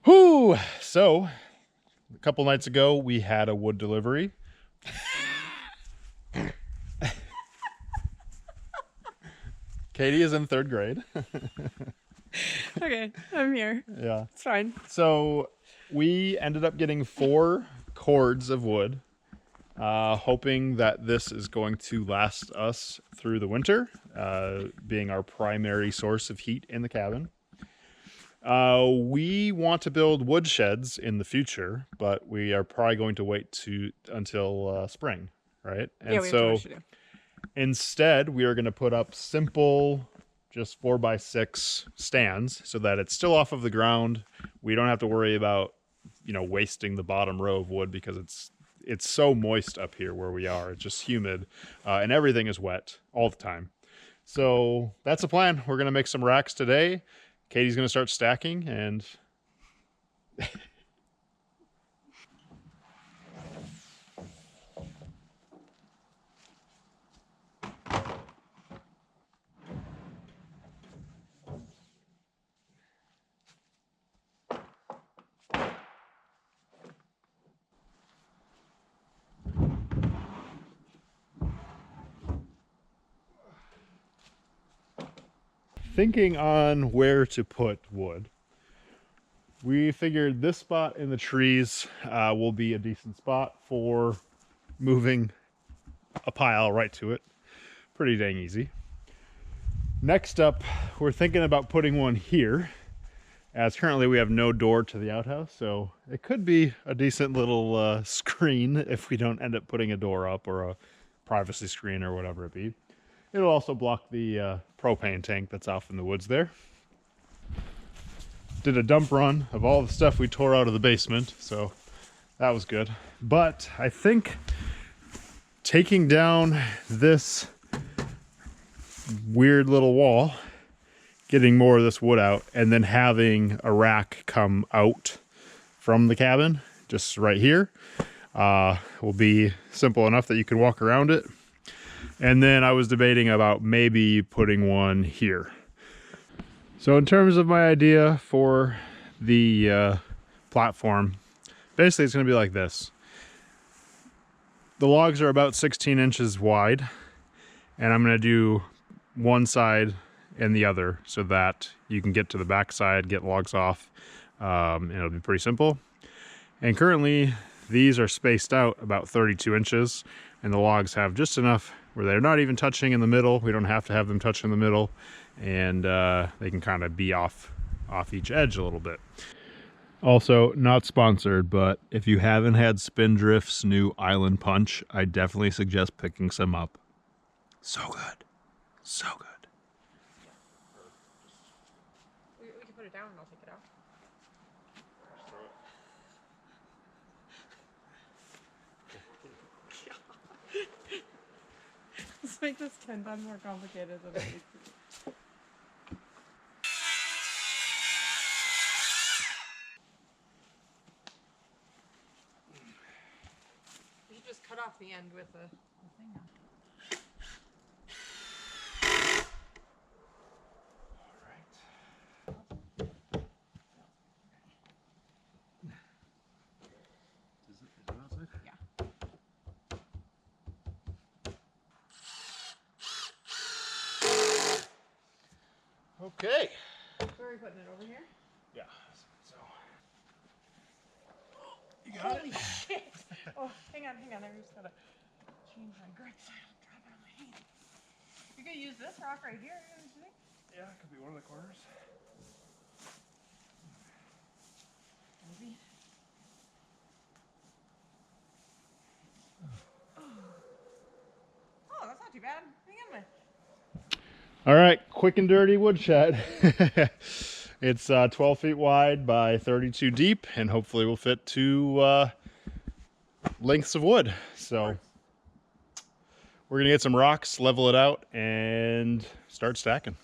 Whew! So, a couple nights ago, we had a wood delivery. Katie is in 3rd grade. Okay, I'm here. Yeah. It's fine. So, we ended up getting 4 cords of wood, hoping that this is going to last us through the winter, being our primary source of heat in the cabin. We want to build wood sheds in the future, but we are probably going to wait until spring, right? Yeah, And we have too so much to do. instead, we are going to put up simple, just 4x6 stands so that it's still off of the ground. We don't have to worry about, wasting the bottom row of wood because it's so moist up here where we are. It's just humid, and everything is wet all the time. So that's the plan. We're going to make some racks today. Katie's going to start stacking and thinking on where to put wood. We figured this spot in the trees will be a decent spot for moving a pile right to it. Pretty dang easy. Next up, we're thinking about putting one here, as currently we have no door to the outhouse, so it could be a decent little screen if we don't end up putting a door up or a privacy screen or whatever it be. It'll also block the propane tank that's off in the woods there. Did a dump run of all the stuff we tore out of the basement, so that was good. But I think taking down this weird little wall, getting more of this wood out, and then having a rack come out from the cabin, just right here, will be simple enough that you can walk around it. And then I was debating about maybe putting one here. So in terms of my idea for the platform, basically it's going to be like this. The logs are about 16 inches wide, and I'm going to do one side and the other so that you can get to the back side, get logs off, and it'll be pretty simple. And currently these are spaced out about 32 inches, and the logs have just enough where they're not even touching in the middle. We don't have to have them touch in the middle, and they can kind of be off each edge a little bit. Also, not sponsored, but if you haven't had Spindrift's new Island Punch, I definitely suggest picking some up. So good. So good. We can put it down and I'll take it out. Let's make this 10 times more complicated than it needs to be. You should just cut off the end with the thing on. Okay. Where are we putting it? Over here? Yeah. So. You got Holy it? shit! Oh, hang on. I just gotta change my grip so I don't drop it on my hand. You could use this rock right here, don't you think? Yeah, it could be one of the corners. Maybe. Oh, that's not too bad. Hang on a minute. All right, quick and dirty woodshed. It's 12 feet wide by 32 deep, and hopefully will fit 2 lengths of wood. So we're gonna get some rocks, level it out, and start stacking.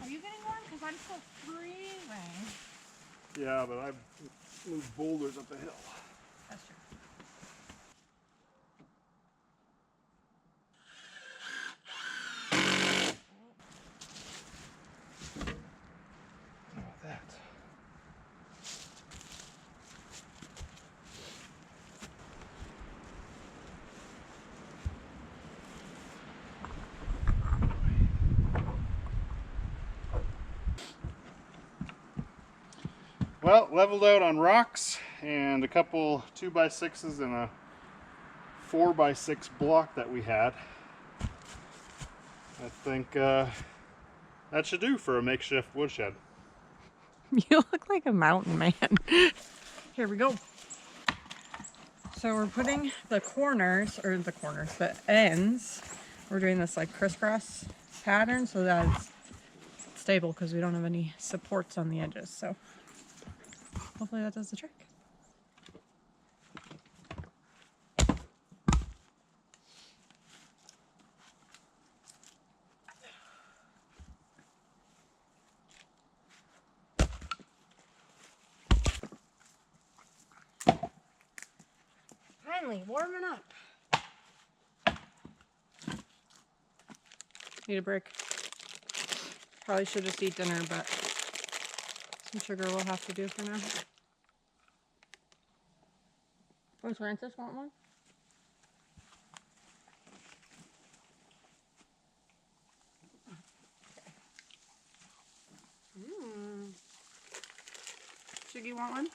Are you getting warm? Because I'm still freezing. Yeah, but I've moved boulders up the hill. That's true. How about that? Well, leveled out on rocks and a couple 2x6s and a 4x6 block that we had. I think that should do for a makeshift woodshed. You look like a mountain man. Here we go. So we're putting the the ends. We're doing this like crisscross pattern so that it's stable because we don't have any supports on the edges. So hopefully that does the trick. Finally, warming up. Need a break. Probably should just eat dinner, but some sugar we'll have to do for now. Does Francis want one? Shiggy want one?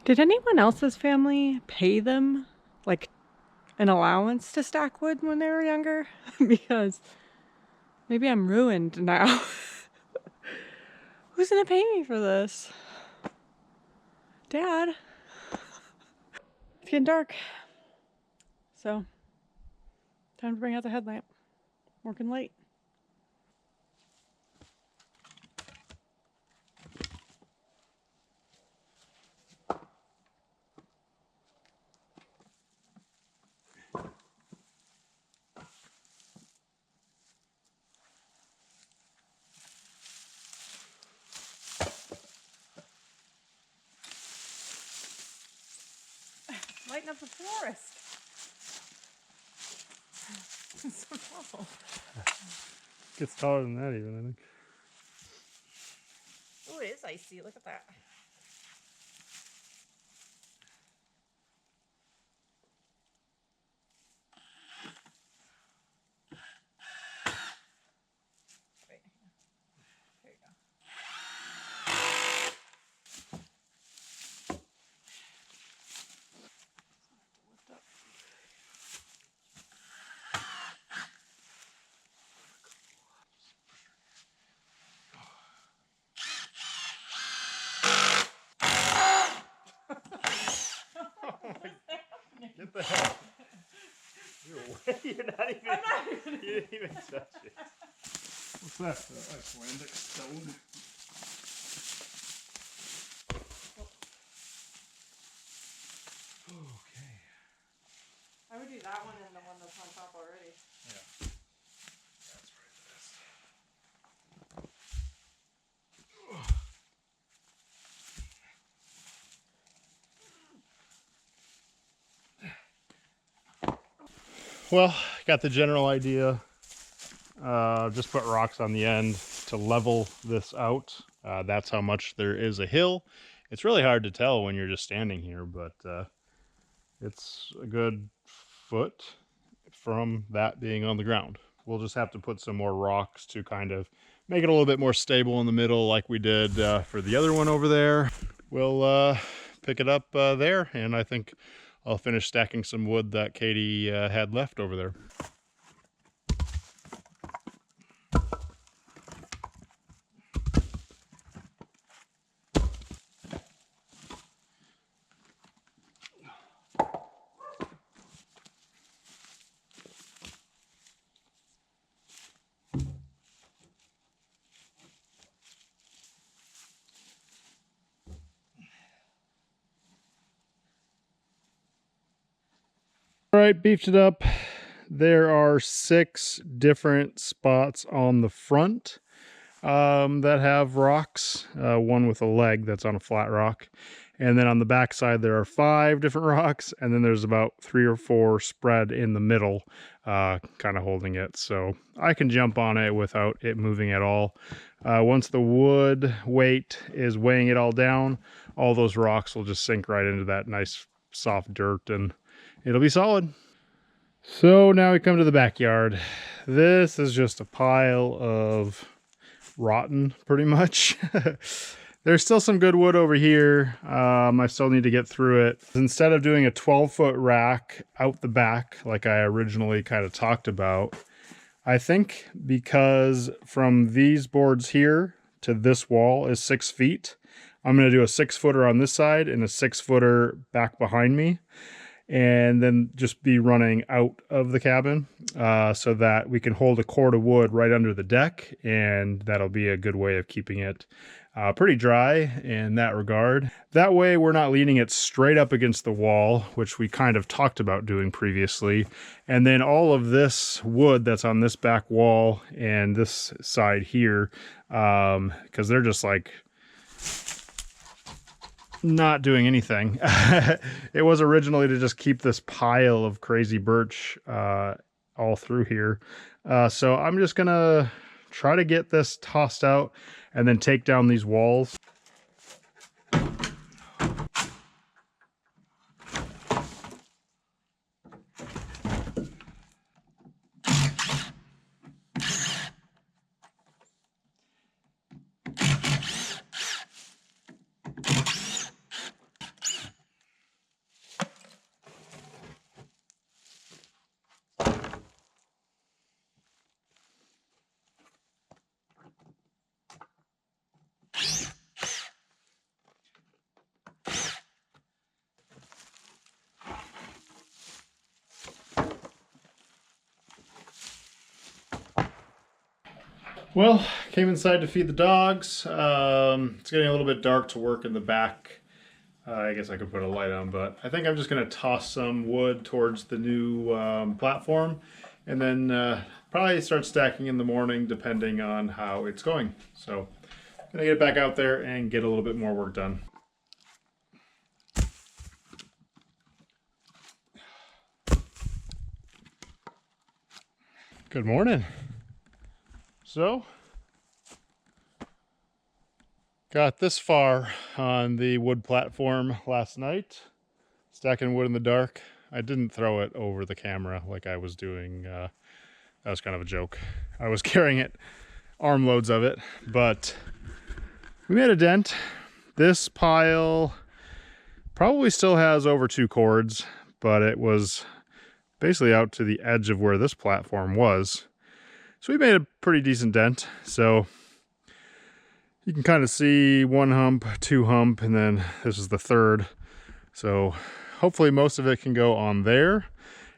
Did anyone else's family pay them like an allowance to stack wood when they were younger? Because maybe I'm ruined now. Who's gonna pay me for this? Dad. It's getting dark. So, time to bring out the headlamp. Working late. Lighten up the forest. It's so tall. Gets taller than that even, I think. Oh, it is icy. Look at that. Wait. There you go. Lift up. Get the hell. You're not even. I'm not even. You didn't even touch it. What's that? Icelandic stone? Okay. I would do that one and the one that's on top already. Yeah. That's right best. Well, got the general idea. Just put rocks on the end to level this out. That's how much there is a hill. It's really hard to tell when you're just standing here, but it's a good foot from that being on the ground. We'll just have to put some more rocks to kind of make it a little bit more stable in the middle like we did for the other one over there. We'll pick it up there, and I think I'll finish stacking some wood that Katie had left over there. All right, beefed it up. There are 6 different spots on the front that have rocks, one with a leg that's on a flat rock. And then on the back side, there are 5 different rocks, and then there's about 3 or 4 spread in the middle, kind of holding it. So I can jump on it without it moving at all. Once the wood weight is weighing it all down, all those rocks will just sink right into that nice soft dirt, and it'll be solid. So now we come to the backyard. This is just a pile of rotten, pretty much. There's still some good wood over here. I still need to get through it. Instead of doing a 12-foot rack out the back like I originally kind of talked about, I think because from these boards here to this wall is 6 feet, I'm going to do a 6-footer on this side and a 6-footer back behind me, and then just be running out of the cabin so that we can hold a cord of wood right under the deck, and that'll be a good way of keeping it pretty dry in that regard. That way we're not leaning it straight up against the wall, which we kind of talked about doing previously. And then all of this wood that's on this back wall and this side here, because they're just like not doing anything. It was originally to just keep this pile of crazy birch all through here. So I'm just gonna try to get this tossed out and then take down these walls. Well, came inside to feed the dogs. It's getting a little bit dark to work in the back. I guess I could put a light on, but I think I'm just going to toss some wood towards the new platform, and then probably start stacking in the morning depending on how it's going. So I'm going to get back out there and get a little bit more work done. Good morning. So, got this far on the wood platform last night, stacking wood in the dark. I didn't throw it over the camera like I was doing. That was kind of a joke. I was carrying it, armloads of it, but we made a dent. This pile probably still has over 2 cords, but it was basically out to the edge of where this platform was. So we made a pretty decent dent. So you can kind of see 1 hump, 2 hump, and then this is the 3rd. So hopefully most of it can go on there.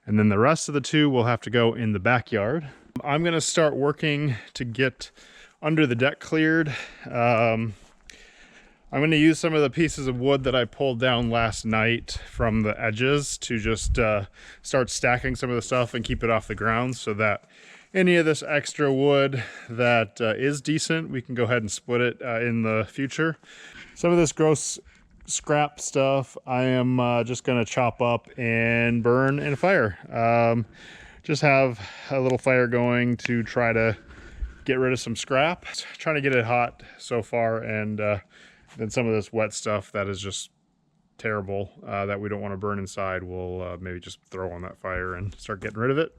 And then the rest of the 2 will have to go in the backyard. I'm going to start working to get under the deck cleared. I'm going to use some of the pieces of wood that I pulled down last night from the edges to just start stacking some of the stuff and keep it off the ground, so that any of this extra wood that is decent, we can go ahead and split it in the future. Some of this gross scrap stuff I am just going to chop up and burn in a fire. Just have a little fire going to try to get rid of some scrap. Trying to get it hot so far, and then some of this wet stuff that is just terrible that we don't want to burn inside, we'll maybe just throw on that fire and start getting rid of it.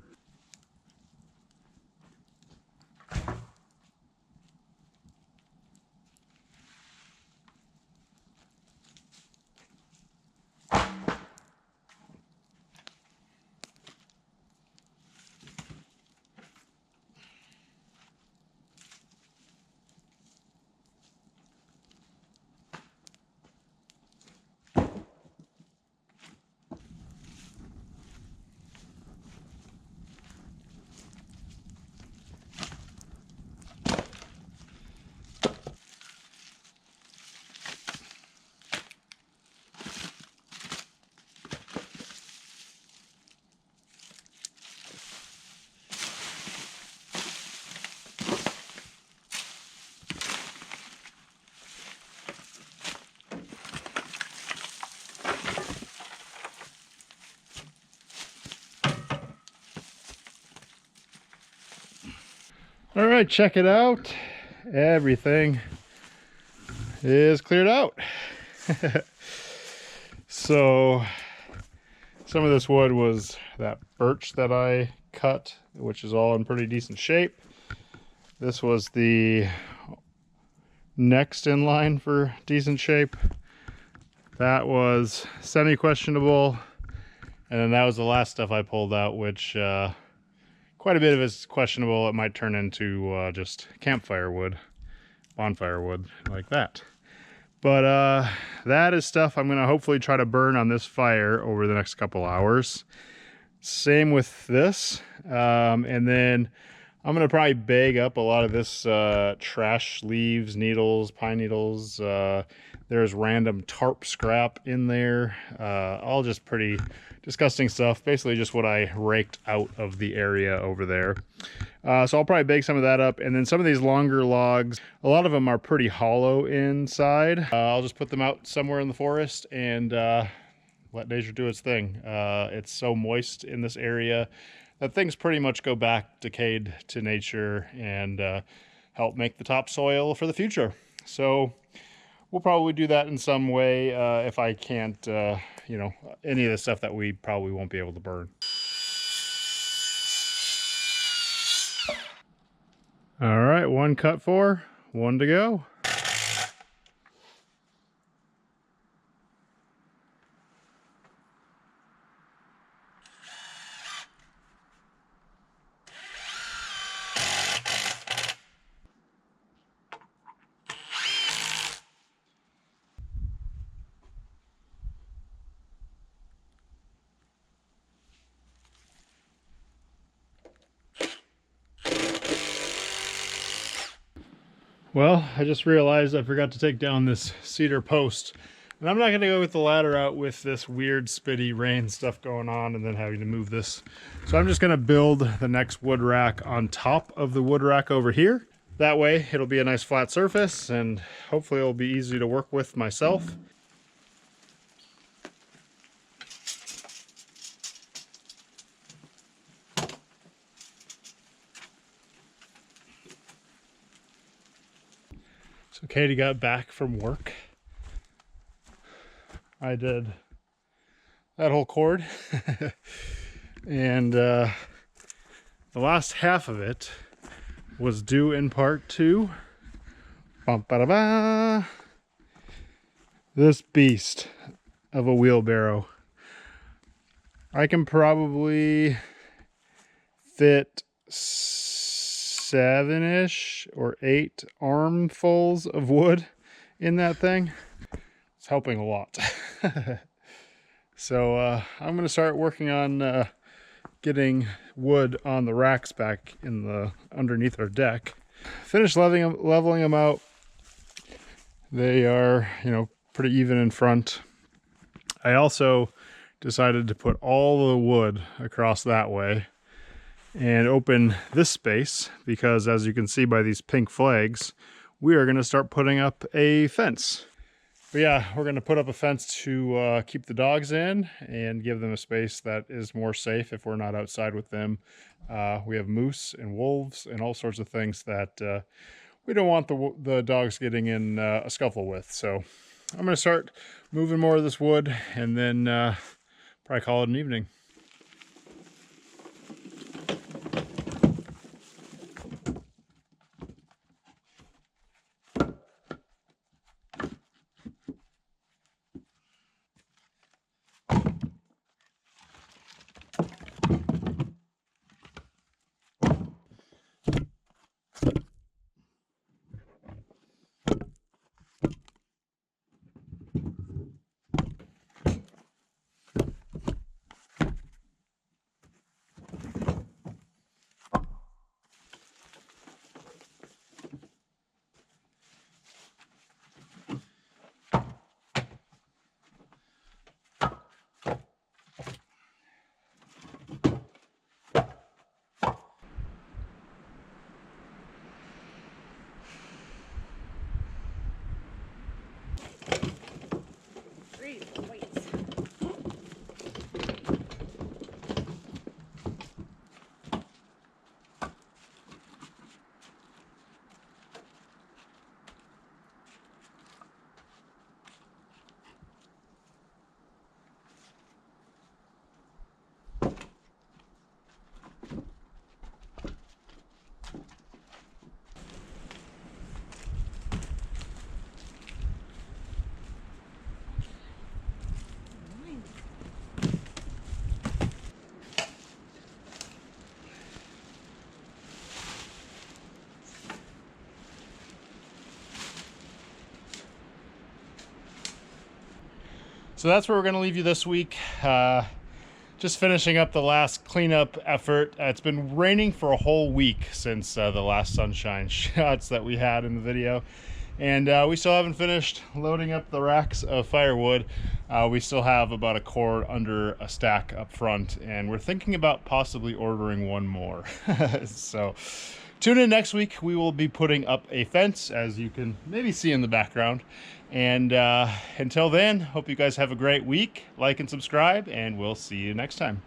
All right, check it out. Everything is cleared out. So some of this wood was that birch that I cut, which is all in pretty decent shape. This was the next in line for decent shape. That was semi-questionable. And then that was the last stuff I pulled out, which quite a bit of it's questionable. It might turn into just campfire wood, bonfire wood, like that. But that is stuff I'm gonna hopefully try to burn on this fire over the next couple hours. Same with this. And then I'm gonna probably bag up a lot of this trash leaves, needles, pine needles. There's random tarp scrap in there. All just pretty disgusting stuff. Basically just what I raked out of the area over there. So I'll probably bake some of that up. And then some of these longer logs, a lot of them are pretty hollow inside. I'll just put them out somewhere in the forest and let nature do its thing. It's so moist in this area that things pretty much go back decayed to nature and help make the topsoil for the future. So we'll probably do that in some way if I can't, you know, any of the stuff that we probably won't be able to burn. All right, one cut for, one to go. Well, I just realized I forgot to take down this cedar post. And I'm not going to go with the ladder out with this weird spitty rain stuff going on and then having to move this. So I'm just going to build the next wood rack on top of the wood rack over here. That way it'll be a nice flat surface and hopefully it'll be easy to work with myself. So Katie got back from work. I did that whole cord. And the last half of it was due in part to this beast of a wheelbarrow. I can probably fit 7-ish or 8 armfuls of wood in that thing. It's helping a lot. So I'm going to start working on getting wood on the racks back in the underneath our deck. Finish leveling them out. They are, you know, pretty even in front. I also decided to put all the wood across that way and open this space because, as you can see by these pink flags, we are going to start putting up a fence. But yeah, we're going to put up a fence to keep the dogs in and give them a space that is more safe if we're not outside with them. We have moose and wolves and all sorts of things that we don't want the dogs getting in a scuffle with. So I'm going to start moving more of this wood and then probably call it an evening. So that's where we're going to leave you this week. Just finishing up the last cleanup effort. It's been raining for a whole week since the last sunshine shots that we had in the video. And we still haven't finished loading up the racks of firewood. We still have about a cord under a stack up front, and we're thinking about possibly ordering one more. So tune in next week. We will be putting up a fence, as you can maybe see in the background. And until then, hope you guys have a great week. Like and subscribe, and we'll see you next time.